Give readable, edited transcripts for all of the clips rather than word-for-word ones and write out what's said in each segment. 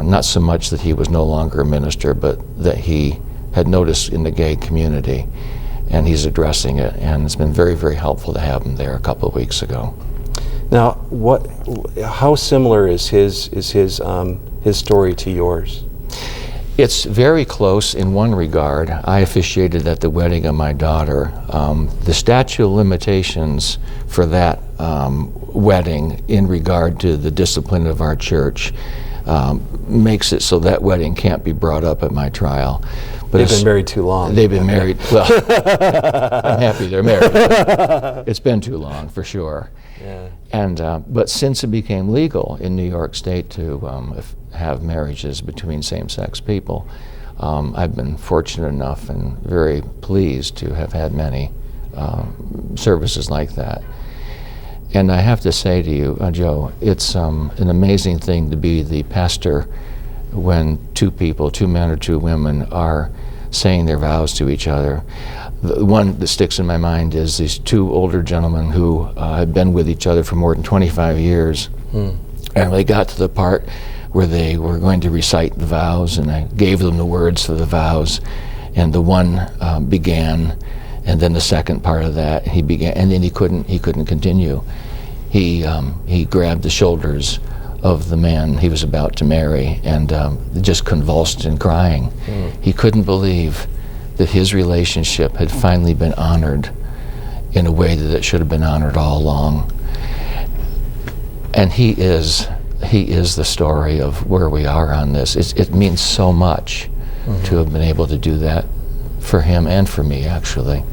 not so much that he was no longer a minister, but that he had noticed in the gay community, and he's addressing it, and it's been very, very helpful to have him there a couple of weeks ago. Now, how similar is his story to yours? It's very close in one regard. I officiated at the wedding of my daughter. The statute of limitations for that wedding in regard to the discipline of our church makes it so that wedding can't be brought up at my trial. But they've been married too long. They've been married, well, I'm happy they're married. It's been too long, for sure. Yeah. And, but since it became legal in New York State to have marriages between same-sex people, I've been fortunate enough and very pleased to have had many services like that. And I have to say to you, Joe, it's an amazing thing to be the pastor when two people, two men or two women, are saying their vows to each other. The one that sticks in my mind is these two older gentlemen who had been with each other for more than 25 years. And they got to the part where they were going to recite the vows, and I gave them the words for the vows, and the one began, and then the second part of that he began, and then he couldn't continue. He grabbed the shoulders of the man he was about to marry and just convulsed in crying. He couldn't believe that his relationship had finally been honored in a way that it should have been honored all along. And he is the story of where we are on this. It means so much to have been able to do that for him and for me, actually.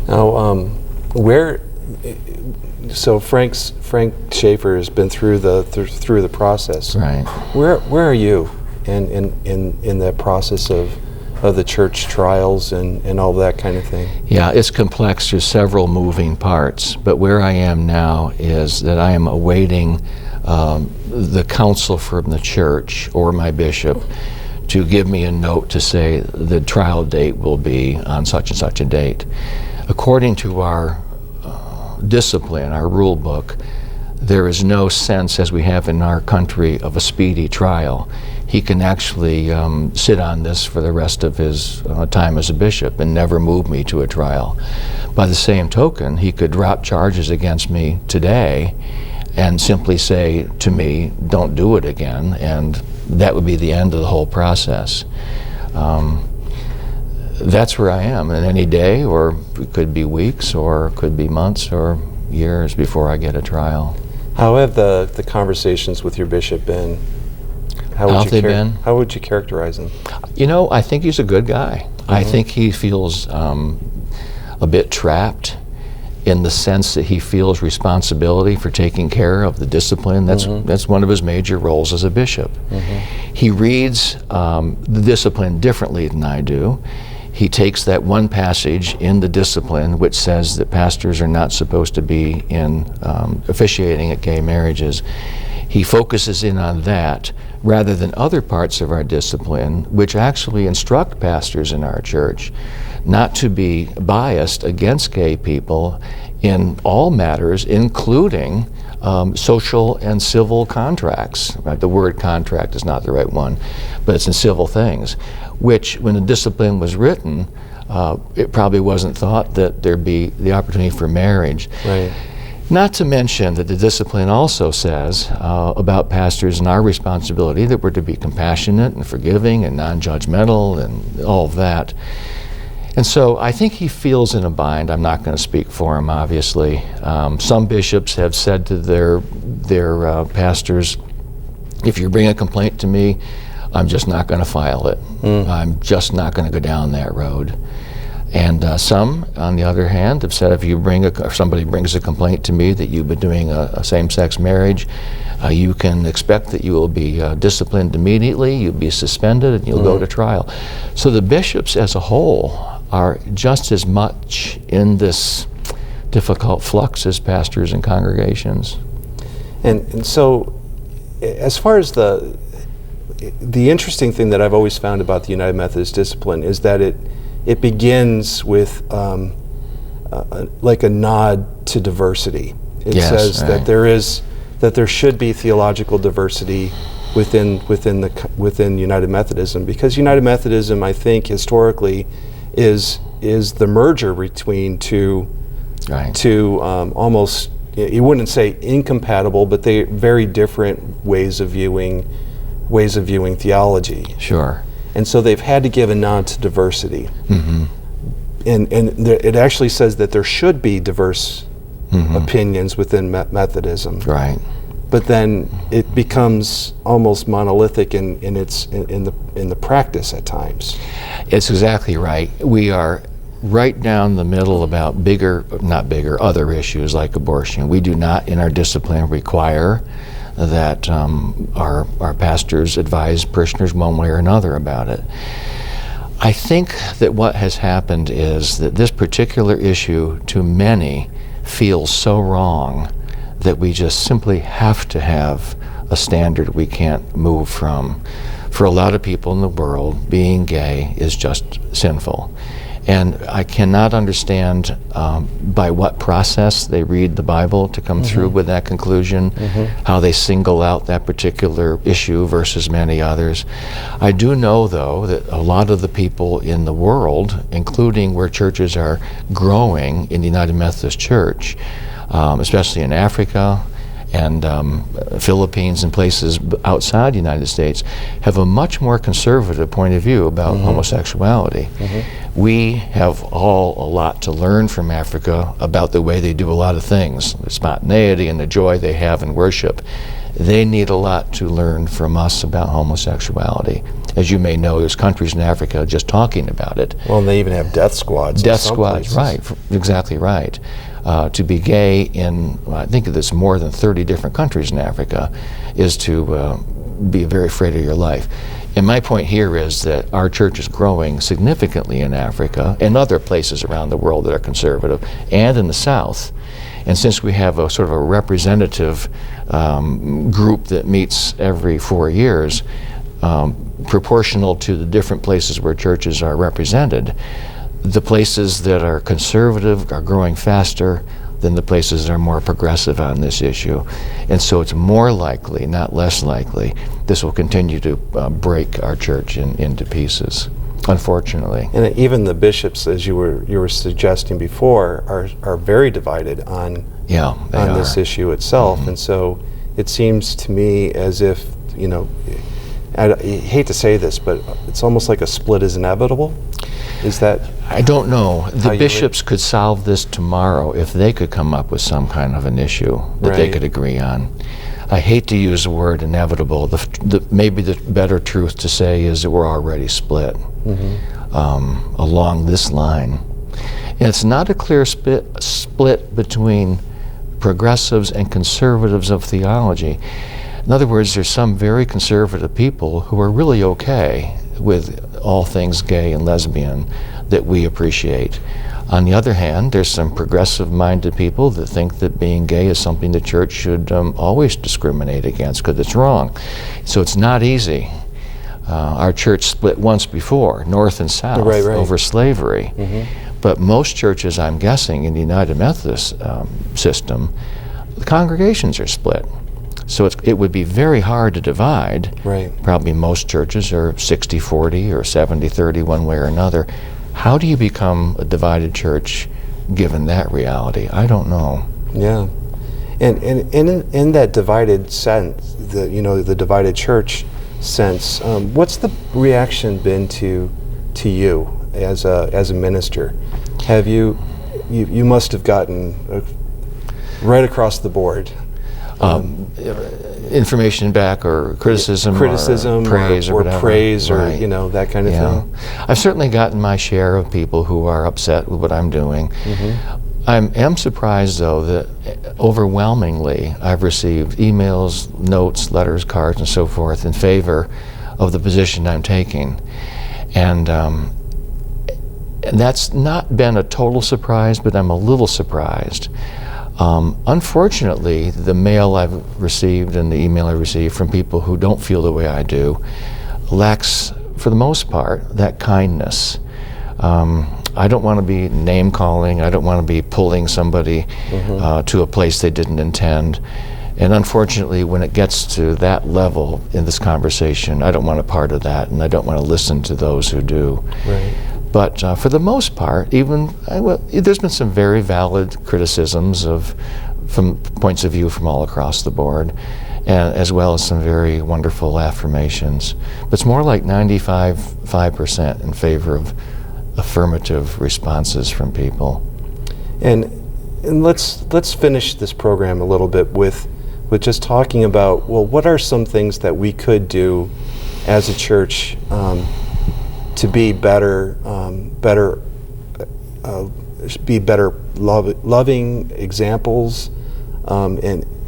Now, so Frank Schaefer has been through the process. Right. Where are you in that process of the church trials and all that kind of thing? Yeah, it's complex. There's several moving parts, but where I am now is that I am awaiting the counsel from the church or my bishop to give me a note to say the trial date will be on such and such a date. According to our discipline, our rule book, there is no sense, as we have in our country, of a speedy trial. He can actually sit on this for the rest of his time as a bishop and never move me to a trial. By the same token, he could drop charges against me today and simply say to me, don't do it again, and that would be the end of the whole process. That's where I am, and any day, or it could be weeks, or it could be months or years before I get a trial. How have the conversations with your bishop been? How would you characterize him? You know, I think he's a good guy. I think he feels a bit trapped in the sense that he feels responsibility for taking care of the discipline. That's one of his major roles as a bishop. He reads the discipline differently than I do. He takes that one passage in the discipline which says that pastors are not supposed to be officiating at gay marriages. He focuses in on that rather than other parts of our discipline which actually instruct pastors in our church not to be biased against gay people in all matters, including social and civil contracts. Right? The word contract is not the right one, but it's in civil things, which when the discipline was written, it probably wasn't thought that there'd be the opportunity for marriage. Right. Not to mention that the discipline also says about pastors and our responsibility that we're to be compassionate and forgiving and non-judgmental and all of that. And so I think he feels in a bind. I'm not going to speak for him, obviously. Some bishops have said to their pastors, if you bring a complaint to me, I'm just not going to file it. I'm just not going to go down that road. And some, on the other hand, have said if somebody brings a complaint to me that you've been doing a same-sex marriage, you can expect that you will be disciplined immediately, you'll be suspended, and you'll go to trial. So the bishops as a whole are just as much in this difficult flux as pastors and congregations. And so, as far as the interesting thing that I've always found about the United Methodist discipline is that it begins with like a nod to diversity. It says that there should be theological diversity within United Methodism, because United Methodism, I think, historically, is the merger between two almost, you wouldn't say incompatible, but they very different ways of viewing theology. Sure. And so they've had to give a nod to diversity. Mm-hmm. And it actually says that there should be diverse opinions within Methodism. Right. But then it becomes almost monolithic in the practice at times. It's exactly right. We are right down the middle about other issues like abortion. We do not, in our discipline, require that our pastors advise parishioners one way or another about it. I think that what has happened is that this particular issue, to many, feels so wrong that we just simply have to have a standard we can't move from. For a lot of people in the world, being gay is just sinful. And I cannot understand by what process they read the Bible to come through with that conclusion, how they single out that particular issue versus many others. I do know, though, that a lot of the people in the world, including where churches are growing in the United Methodist Church, especially in Africa and Philippines and places outside the United States, have a much more conservative point of view about homosexuality. We have all a lot to learn from Africa about the way they do a lot of things, the spontaneity and the joy they have in worship. They need a lot to learn from us about homosexuality. As you may know, there's countries in Africa just talking about it. Well, and they even have death squads. Death squads, right, exactly right. To be gay in, I think it's more than 30 different countries in Africa, is to be very afraid of your life. And my point here is that our church is growing significantly in Africa and other places around the world that are conservative, and in the South. And since we have a sort of a representative group that meets every 4 years, proportional to the different places where churches are represented, the places that are conservative are growing faster than the places that are more progressive on this issue. And so it's more likely, not less likely, this will continue to break our church into pieces, unfortunately. And even the bishops, as you were suggesting before, are very divided on this issue itself. And so it seems to me as if, I hate to say this, but it's almost like a split is inevitable. Is that? I don't know. The bishops could solve this tomorrow if they could come up with some kind of an issue that they could agree on. I hate to use the word inevitable. Maybe the better truth to say is that we're already split along this line. And it's not a clear split between progressives and conservatives of theology. In other words, there's some very conservative people who are really okay with all things gay and lesbian that we appreciate. On the other hand, there's some progressive-minded people that think that being gay is something the church should always discriminate against because it's wrong. So it's not easy. Our church split once before, north and south, over slavery. But most churches, I'm guessing, in the United Methodist system, the congregations are split. So it would be very hard to divide. Probably most churches are 60-40 or 70-30 one way or another. How do you become a divided church given that reality? I don't know. Yeah. And in that divided sense, the divided church sense, what's the reaction been to you as a minister? Have you must have gotten right across the board information back or criticism or praise or whatever. Praise or that kind of thing. I've certainly gotten my share of people who are upset with what I'm doing. I am surprised, though, that overwhelmingly I've received emails, notes, letters, cards, and so forth in favor of the position I'm taking. And that's not been a total surprise, but I'm a little surprised. Unfortunately, the mail I've received and the email I received from people who don't feel the way I do lacks, for the most part, that kindness. I don't want to be name-calling. I don't want to be pulling somebody to a place they didn't intend. And unfortunately, when it gets to that level in this conversation, I don't want a part of that, and I don't want to listen to those who do. Right. But for the most part, there's been some very valid criticisms from points of view from all across the board, and as well as some very wonderful affirmations. But it's more like 95% in favor of affirmative responses from people. And let's finish this program a little bit with just talking about, well, what are some things that we could do as a church to be better, loving examples,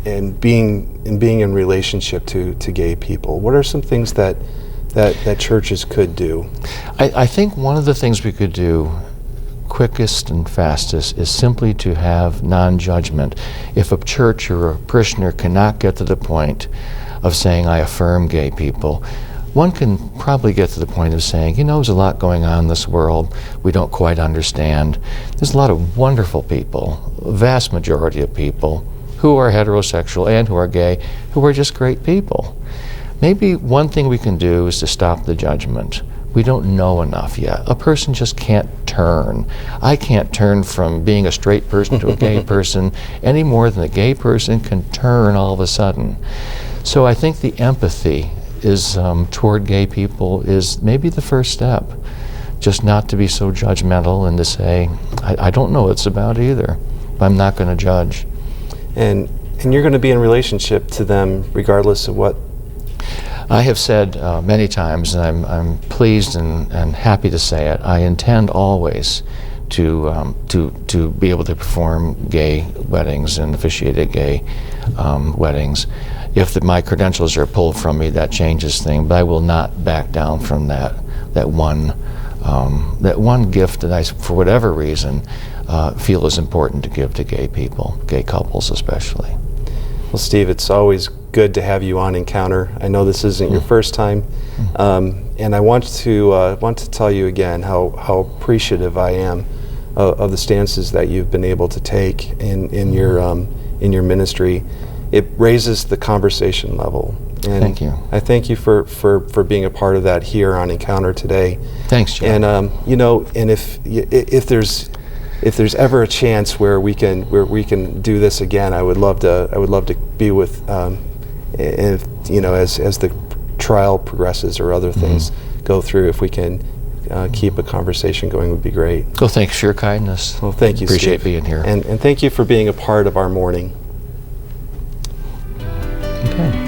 and being in relationship to gay people? What are some things that churches could do? I think one of the things we could do quickest and fastest is simply to have non-judgment. If a church or a parishioner cannot get to the point of saying, I affirm gay people, one can probably get to the point of saying, there's a lot going on in this world we don't quite understand. There's a lot of wonderful people, a vast majority of people who are heterosexual and who are gay, who are just great people. Maybe one thing we can do is to stop the judgment. We don't know enough yet. A person just can't turn. I can't turn from being a straight person to a gay person any more than a gay person can turn all of a sudden. So I think the empathy is toward gay people is maybe the first step. Just not to be so judgmental and to say, I don't know what it's about either, but I'm not going to judge. And you're going to be in relationship to them regardless of what. I have said many times, and I'm pleased and happy to say it, I intend always to be able to perform gay weddings and officiate gay weddings. If my credentials are pulled from me, that changes things, but I will not back down from that one gift that I, for whatever reason, feel is important to give to gay people, gay couples especially. Well, Steve, it's always good to have you on Encounter. I know this isn't your first time, and I want to tell you again how appreciative I am of the stances that you've been able to take in your ministry. It raises the conversation level. And thank you. I thank you for being a part of that here on Encounter today. Thanks, John. And and if there's ever a chance where we can do this again, I would love to be with, as the trial progresses or other things go through. If we can keep a conversation going, would be great. Well, thanks for your kindness. Well, thank you, Appreciate Steve. being here. And thank you for being a part of our morning. Okay.